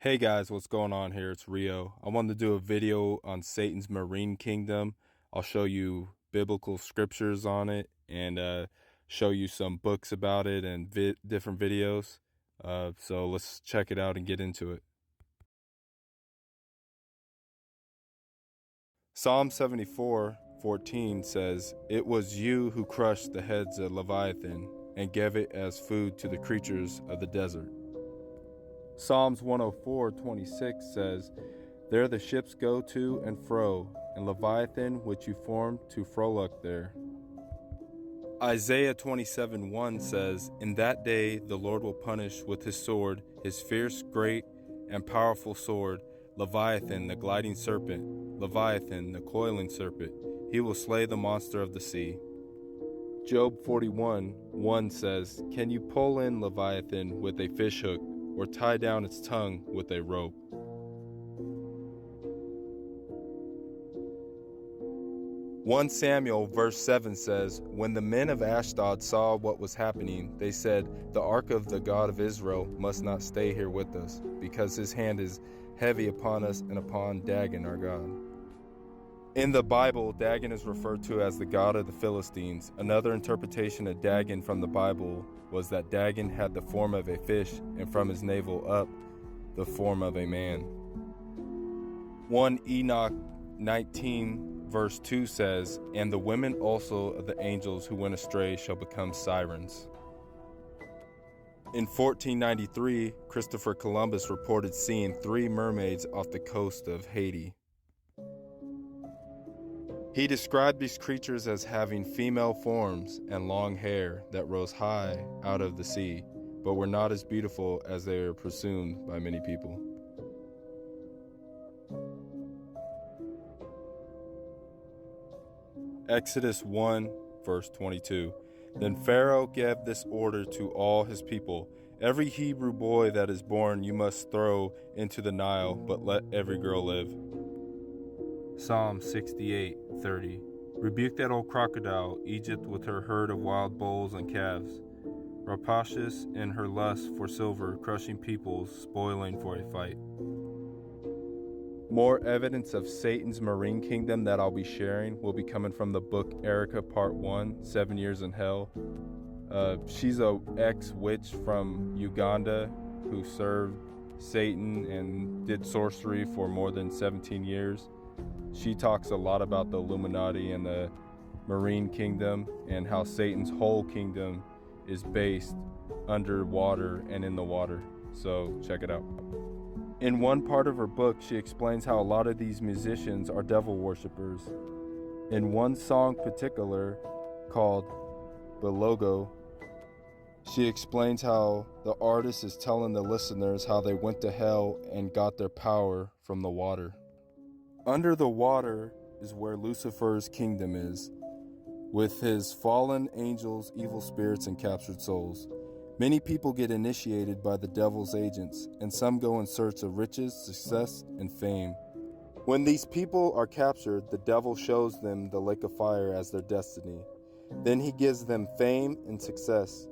Hey guys, what's going on here? It's Rio. I wanted to do a video on Satan's marine kingdom. I'll show you biblical scriptures on it and show you some books about it and different videos. So let's check it out and get into it. Psalm 74:14 says, "It was you who crushed the heads of Leviathan and gave it as food to the creatures of the desert." Psalms 104:26 says, "There the ships go to and fro, and Leviathan which you formed to frolic there." Isaiah 27:1 says, "In that day the Lord will punish with his sword, his fierce, great, and powerful sword, Leviathan the gliding serpent, Leviathan the coiling serpent. He will slay the monster of the sea." Job 41:1 says, "Can you pull in Leviathan with a fishhook, or tie down its tongue with a rope?" 1 Samuel verse 7 says, "When the men of Ashdod saw what was happening, they said, 'The ark of the God of Israel must not stay here with us, because his hand is heavy upon us and upon Dagon our God.'" In the Bible, Dagon is referred to as the god of the Philistines. Another interpretation of Dagon from the Bible was that Dagon had the form of a fish, and from his navel up, the form of a man. 1 Enoch 19 verse 2 says, "And the women also of the angels who went astray shall become sirens." In 1493, Christopher Columbus reported seeing 3 mermaids off the coast of Haiti. He described these creatures as having female forms and long hair that rose high out of the sea, but were not as beautiful as they are presumed by many people. Exodus 1 verse 22. Then Pharaoh gave this order to all his people: "Every Hebrew boy that is born you must throw into the Nile, but let every girl live." Psalm 68:30. "Rebuke that old crocodile, Egypt with her herd of wild bulls and calves, rapacious in her lust for silver, crushing peoples, spoiling for a fight." More evidence of Satan's marine kingdom that I'll be sharing will be coming from the book Erica Part 1, 7 Years in Hell. She's a ex-witch from Uganda who served Satan and did sorcery for more than 17 years. She talks a lot about the Illuminati and the marine kingdom and how Satan's whole kingdom is based underwater and in the water. So check it out. In one part of her book, she explains how a lot of these musicians are devil worshippers. In one song particular, called Belogo, she explains how the artist is telling the listeners how they went to hell and got their power from the water. Under the water is where Lucifer's kingdom is, with his fallen angels, evil spirits, and captured souls. Many people get initiated by the devil's agents, and some go in search of riches, success, and fame. When these people are captured, the devil shows them the lake of fire as their destiny. Then he gives them fame and success,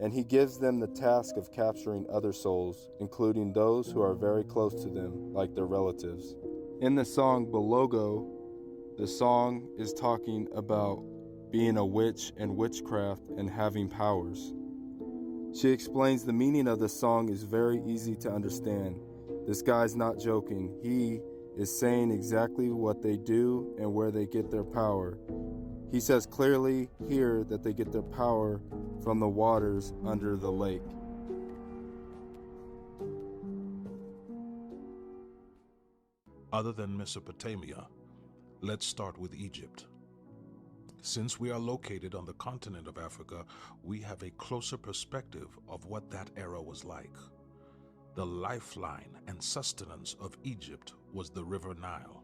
and he gives them the task of capturing other souls, including those who are very close to them, like their relatives. In the song Belogo, the song is talking about being a witch and witchcraft and having powers. She explains the meaning of the song is very easy to understand. This guy's not joking. He is saying exactly what they do and where they get their power. He says clearly here that they get their power from the waters under the lake. Other than Mesopotamia, let's start with Egypt. Since we are located on the continent of Africa, we have a closer perspective of what that era was like. The lifeline and sustenance of Egypt was the River Nile.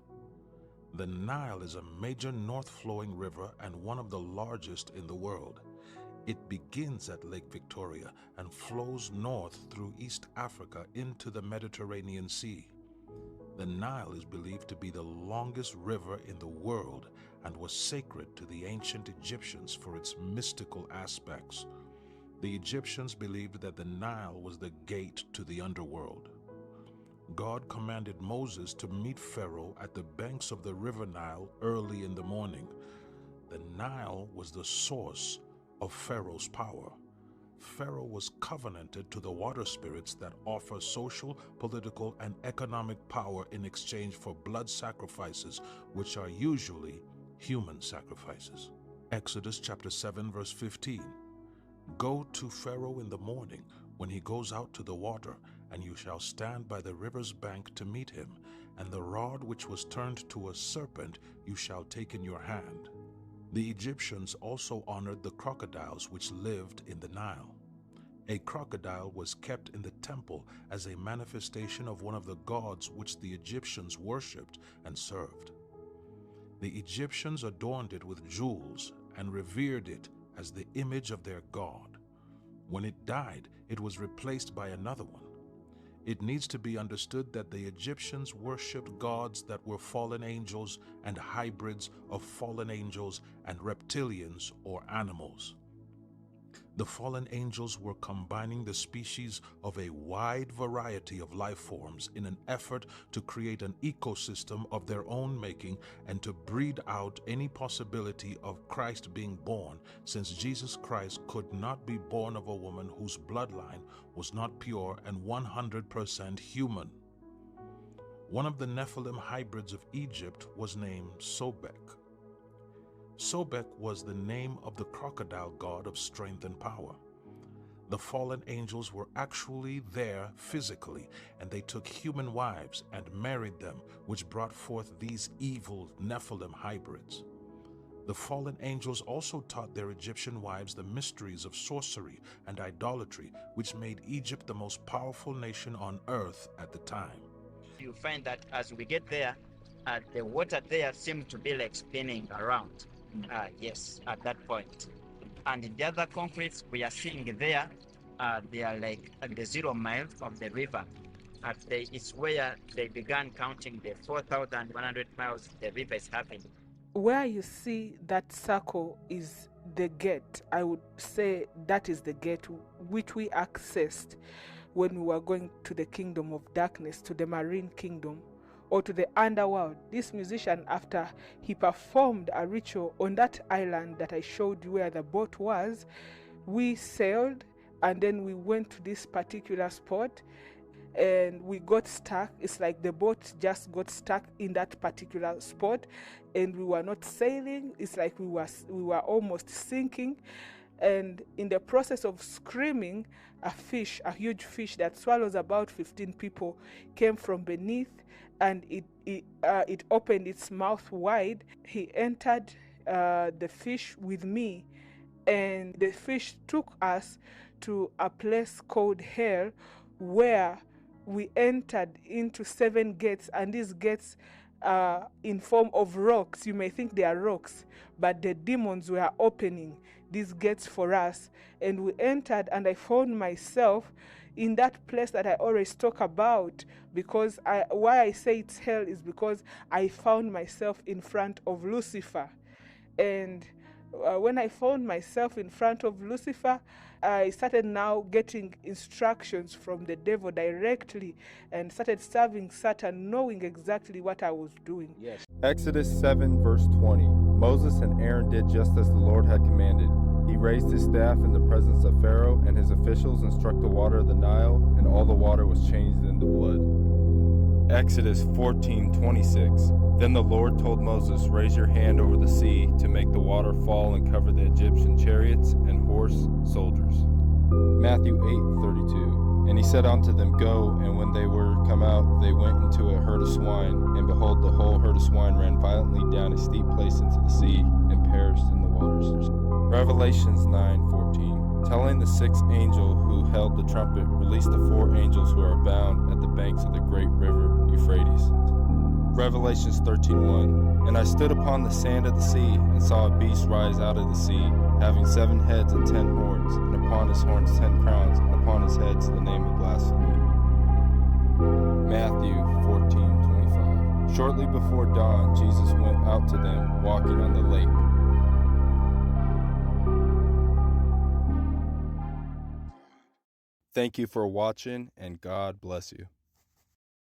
The Nile is a major north-flowing river and one of the largest in the world. It begins at Lake Victoria and flows north through East Africa into the Mediterranean Sea. The Nile is believed to be the longest river in the world and was sacred to the ancient Egyptians for its mystical aspects. The Egyptians believed that the Nile was the gate to the underworld. God commanded Moses to meet Pharaoh at the banks of the river Nile early in the morning. The Nile was the source of Pharaoh's power. Pharaoh was covenanted to the water spirits that offer social, political, and economic power in exchange for blood sacrifices, which are usually human sacrifices. Exodus chapter 7 verse 15. Go to Pharaoh in the morning when he goes out to the water, and you shall stand by the river's bank to meet him, and the rod which was turned to a serpent you shall take in your hand. The Egyptians also honored the crocodiles which lived in the Nile. A crocodile was kept in the temple as a manifestation of one of the gods which the Egyptians worshipped and served. The Egyptians adorned it with jewels and revered it as the image of their god. When it died, it was replaced by another one. It needs to be understood that the Egyptians worshipped gods that were fallen angels and hybrids of fallen angels and reptilians or animals. The fallen angels were combining the species of a wide variety of life forms in an effort to create an ecosystem of their own making and to breed out any possibility of Christ being born, since Jesus Christ could not be born of a woman whose bloodline was not pure and 100% human. One of the Nephilim hybrids of Egypt was named Sobek. Sobek was the name of the crocodile god of strength and power. The fallen angels were actually there physically, and they took human wives and married them, which brought forth these evil Nephilim hybrids. The fallen angels also taught their Egyptian wives the mysteries of sorcery and idolatry, which made Egypt the most powerful nation on earth at the time. You find that as we get there, the water there seemed to be like spinning around. Yes, at that point. And the other concretes we are seeing there, they are like at the 0 miles of the river. It's where they began counting the 4,100 miles the river is having. Where you see that circle is the gate. I would say that is the gate which we accessed when we were going to the kingdom of darkness, to the marine kingdom, or to the underworld. This musician, after he performed a ritual on that island that I showed you where the boat was, we sailed and then we went to this particular spot and we got stuck. It's like the boat just got stuck in that particular spot and we were not sailing. It's like we were almost sinking. And in the process of screaming, a huge fish that swallows about 15 people came from beneath, and it opened its mouth wide. He entered the fish with me, and the fish took us to a place called hell, where we entered into 7 gates, and these gates are in form of rocks. You may think they are rocks, but the demons were opening these gates for us, and we entered, and I found myself in that place that I always talk about, because why I say it's hell is because I found myself in front of Lucifer. And when I found myself in front of Lucifer, I started now getting instructions from the devil directly and started serving Satan, knowing exactly what I was doing. Yes. Exodus 7 verse 20. Moses and Aaron did just as the Lord had commanded. He raised his staff in the presence of Pharaoh and his officials and struck the water of the Nile, and all the water was changed into blood. Exodus 14:26. Then the Lord told Moses, raise your hand over the sea to make the water fall and cover the Egyptian chariots and horse soldiers. Matthew 8:32. And he said unto them, go, and when they were come out, they went into a herd of swine, and behold, the whole herd of swine ran violently down a steep place into the sea, and perished in the waters. Revelations 9:14. Telling the 6th angel who held the trumpet, release the 4 angels who are bound at the banks of the great river Euphrates. Revelations 13:1. And I stood upon the sand of the sea, and saw a beast rise out of the sea, having 7 heads and 10 horns, and upon his horns 10 crowns, and upon his heads the name of blasphemy. Matthew 14:25. Shortly before dawn, Jesus went out to them, walking on the lake. Thank you for watching, and God bless you.